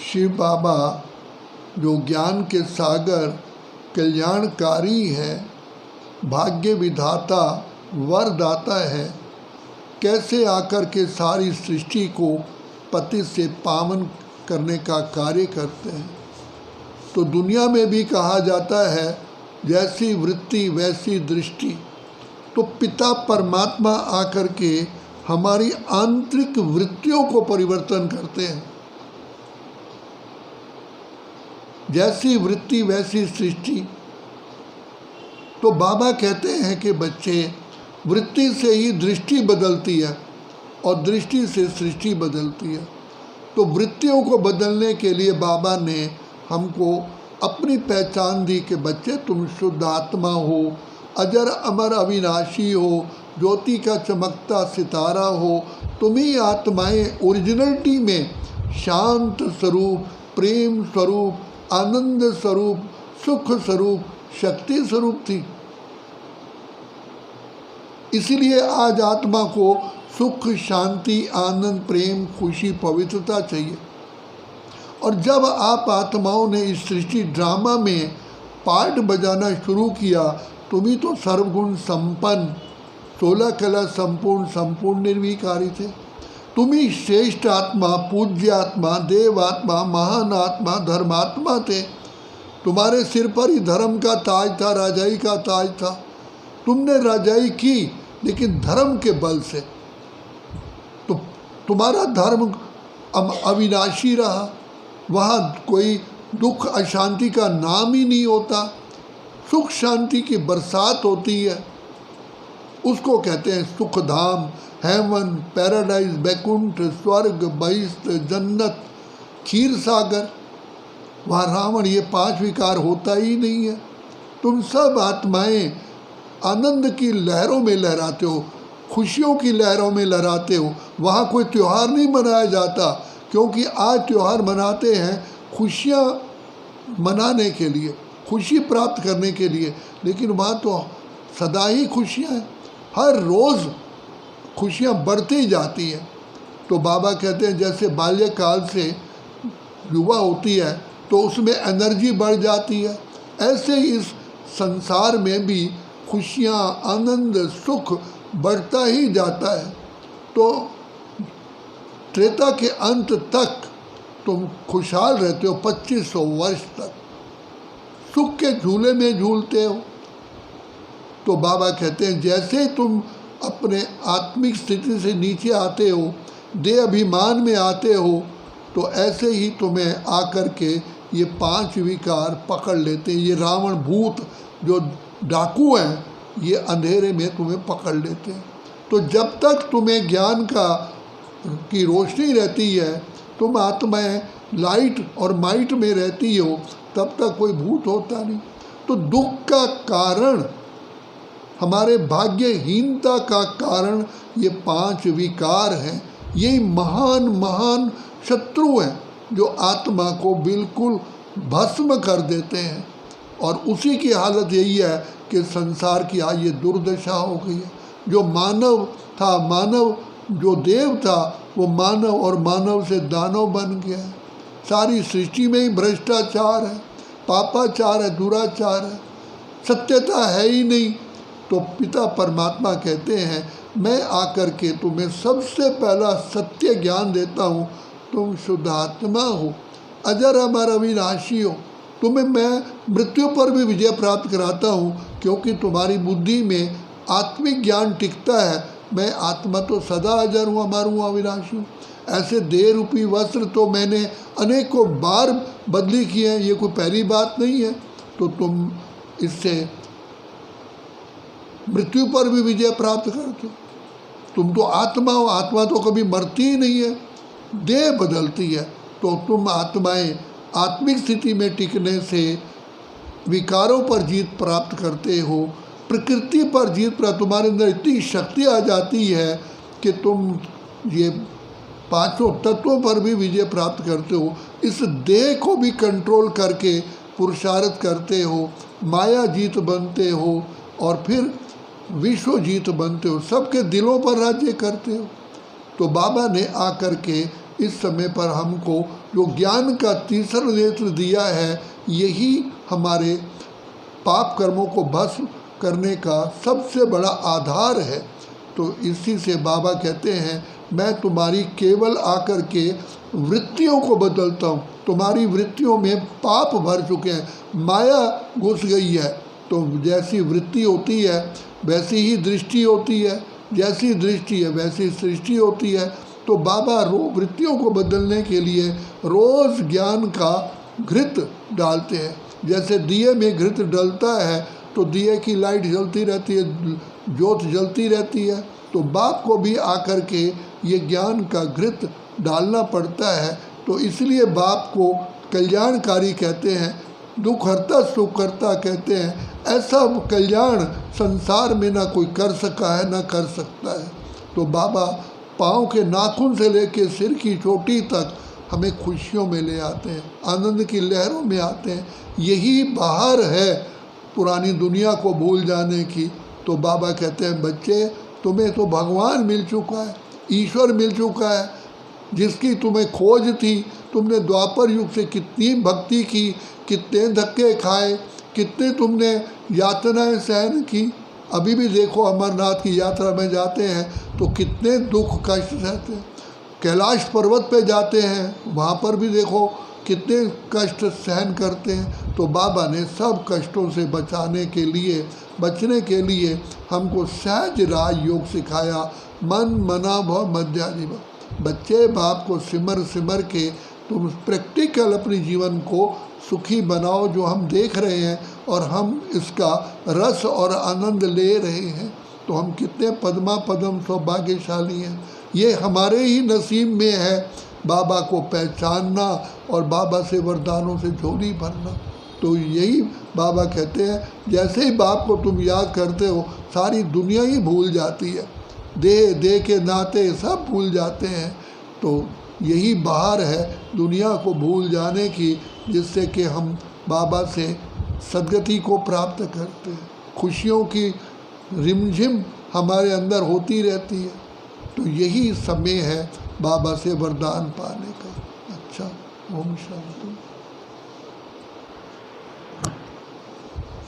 शिव बाबा जो ज्ञान के सागर, कल्याणकारी है, भाग्य विधाता, वरदाता है, कैसे आकर के सारी सृष्टि को पति से पावन करने का कार्य करते हैं। तो दुनिया में भी कहा जाता है जैसी वृत्ति वैसी दृष्टि। तो पिता परमात्मा आकर के हमारी आंतरिक वृत्तियों को परिवर्तन करते हैं। जैसी वृत्ति वैसी सृष्टि। तो बाबा कहते हैं कि बच्चे, वृत्ति से ही दृष्टि बदलती है और दृष्टि से सृष्टि बदलती है। तो वृत्तियों को बदलने के लिए बाबा ने हमको अपनी पहचान दी कि बच्चे तुम शुद्ध आत्मा हो, अजर अमर अविनाशी हो, ज्योति का चमकता सितारा हो। तुम ही आत्माएं ओरिजिनलिटी में शांत स्वरूप, प्रेम स्वरूप, आनंद स्वरूप, सुख स्वरूप, शक्ति स्वरूप थी। इसीलिए आज आत्मा को सुख, शांति, आनंद, प्रेम, खुशी, पवित्रता चाहिए। और जब आप आत्माओं ने इस सृष्टि ड्रामा में पार्ट बजाना शुरू किया, तुम ही तो सर्वगुण संपन्न, 16 कला संपूर्ण, संपूर्ण निर्विकारी थे। तुम ही श्रेष्ठ आत्मा, पूज्य आत्मा, देव आत्मा, महान आत्मा, धर्मात्मा थे। तुम्हारे सिर पर ही धर्म का ताज था, राजाई का ताज था। तुमने राजाई की लेकिन धर्म के बल से। तो तुम्हारा धर्म अविनाशी रहा। वहाँ कोई दुख अशांति का नाम ही नहीं होता। सुख शांति की बरसात होती है। उसको कहते हैं सुख धाम, हेवन, पैराडाइज, बैकुंठ, स्वर्ग, बहिष्ठ, जन्नत, क्षीर सागर। वहाँ रावण ये 5 विकार होता ही नहीं है। तुम सब आत्माएं आनंद की लहरों में लहराते हो, खुशियों की लहरों में लहराते हो। वहाँ कोई त्यौहार नहीं मनाया जाता, क्योंकि आज त्यौहार मनाते हैं खुशियाँ मनाने के लिए, खुशी प्राप्त करने के लिए। लेकिन वहाँ तो सदा ही खुशियाँ हैं, हर रोज़ खुशियाँ बढ़ती जाती हैं। तो बाबा कहते हैं जैसे बाल्यकाल से युवा होती है तो उसमें एनर्जी बढ़ जाती है, ऐसे इस संसार में भी खुशियाँ, आनंद, सुख बढ़ता ही जाता है। तो त्रेता के अंत तक तुम खुशहाल रहते हो, 2500 वर्ष तक सुख के झूले में झूलते हो। तो बाबा कहते हैं जैसे ही तुम अपने आत्मिक स्थिति से नीचे आते हो, देह अभिमान में आते हो, तो ऐसे ही तुम्हें आकर के ये 5 विकार पकड़ लेते हैं। ये रावण भूत जो डाकू हैं, ये अंधेरे में तुम्हें पकड़ लेते हैं। तो जब तक तुम्हें ज्ञान की रोशनी रहती है, तुम आत्माएं लाइट और माइट में रहती हो, तब तक कोई भूत होता नहीं। तो दुख का कारण, हमारे भाग्यहीनता का कारण ये 5 विकार हैं। यही महान महान शत्रु हैं जो आत्मा को बिल्कुल भस्म कर देते हैं। और उसी की हालत यही है कि संसार की आज ये दुर्दशा हो गई है। जो मानव था, मानव जो देव था, वो मानव और मानव से दानव बन गया है। सारी सृष्टि में ही भ्रष्टाचार है, पापाचार है, दुराचार है, सत्यता है ही नहीं। तो पिता परमात्मा कहते हैं मैं आकर के तुम्हें सबसे पहला सत्य ज्ञान देता हूँ। तुम शुद्ध आत्मा हो, अजर अमर अविनाशी हो। तुम्हें मैं मृत्यु पर भी विजय प्राप्त कराता हूँ, क्योंकि तुम्हारी बुद्धि में आत्मिक ज्ञान टिकता है। मैं आत्मा तो सदा अजर हूँ, अमर हूँ, अविनाशी हूँ। ऐसे देह रूपी वस्त्र तो मैंने अनेकों बार बदली किए हैं, ये कोई पहली बात नहीं है। तो तुम इससे मृत्यु पर भी विजय प्राप्त करते हो। तुम तो आत्मा हो, आत्मा तो कभी मरती ही नहीं है, देह बदलती है। तो तुम आत्माएं आत्मिक स्थिति में टिकने से विकारों पर जीत प्राप्त करते हो, प्रकृति पर जीत प्राप्त। तुम्हारे अंदर इतनी शक्ति आ जाती है कि तुम ये 5 तत्वों पर भी विजय प्राप्त करते हो। इस देह को भी कंट्रोल करके पुरुषार्थ करते हो, माया जीत बनते हो, और फिर विश्व जीत बनते हो, सबके दिलों पर राज्य करते हो। तो बाबा ने आकर के इस समय पर हमको जो ज्ञान का तीसरा नेत्र दिया है, यही हमारे पाप कर्मों को भस्म करने का सबसे बड़ा आधार है। तो इसी से बाबा कहते हैं, मैं तुम्हारी केवल आकर के वृत्तियों को बदलता हूँ। तुम्हारी वृत्तियों में पाप भर चुके हैं, माया घुस गई है। तो जैसी वृत्ति होती है वैसी ही दृष्टि होती है, जैसी दृष्टि है वैसी सृष्टि होती है। तो बाबा वृत्तियों को बदलने के लिए रोज़ ज्ञान का घृत डालते हैं। जैसे दिए में घृत डलता है तो दिए की लाइट जलती रहती है, ज्योत जलती रहती है। तो बाप को भी आकर के ये ज्ञान का घृत डालना पड़ता है। तो इसलिए बाप को कल्याणकारी कहते हैं, दुख हरता सुख करता कहते हैं। ऐसा कल्याण संसार में ना कोई कर सका है ना कर सकता है। तो बाबा पाँव के नाखून से लेके सिर की चोटी तक हमें खुशियों में ले आते हैं, आनंद की लहरों में आते हैं। यही बाहर है पुरानी दुनिया को भूल जाने की। तो बाबा कहते हैं, बच्चे तुम्हें तो भगवान मिल चुका है, ईश्वर मिल चुका है, जिसकी तुम्हें खोज थी। तुमने द्वापर युग से कितनी भक्ति की, कितने धक्के खाए, कितने तुमने यातनाएं सहन की। अभी भी देखो अमरनाथ की यात्रा में जाते हैं तो कितने दुख कष्ट सहते हैं। कैलाश पर्वत पे जाते हैं, वहाँ पर भी देखो कितने कष्ट सहन करते हैं। तो बाबा ने सब कष्टों से बचने के लिए हमको सहज राज योग सिखाया। मन मना भव मध्याजीव। बच्चे बाप को सिमर के तुम प्रैक्टिकल अपने जीवन को सुखी बनाओ, जो हम देख रहे हैं और हम इसका रस और आनंद ले रहे हैं। तो हम कितने पद्मा पदम सौभाग्यशाली हैं। ये हमारे ही नसीब में है बाबा को पहचानना और बाबा से वरदानों से झोली भरना। तो यही बाबा कहते हैं, जैसे ही बाप को तुम याद करते हो सारी दुनिया ही भूल जाती है, देह के नाते सब भूल जाते हैं। तो यही बहार है दुनिया को भूल जाने की, जिससे कि हम बाबा से सद्गति को प्राप्त करते हैं। खुशियों की रिमझिम हमारे अंदर होती रहती है। तो यही समय है बाबा से वरदान पाने का। अच्छा, ओम शांति।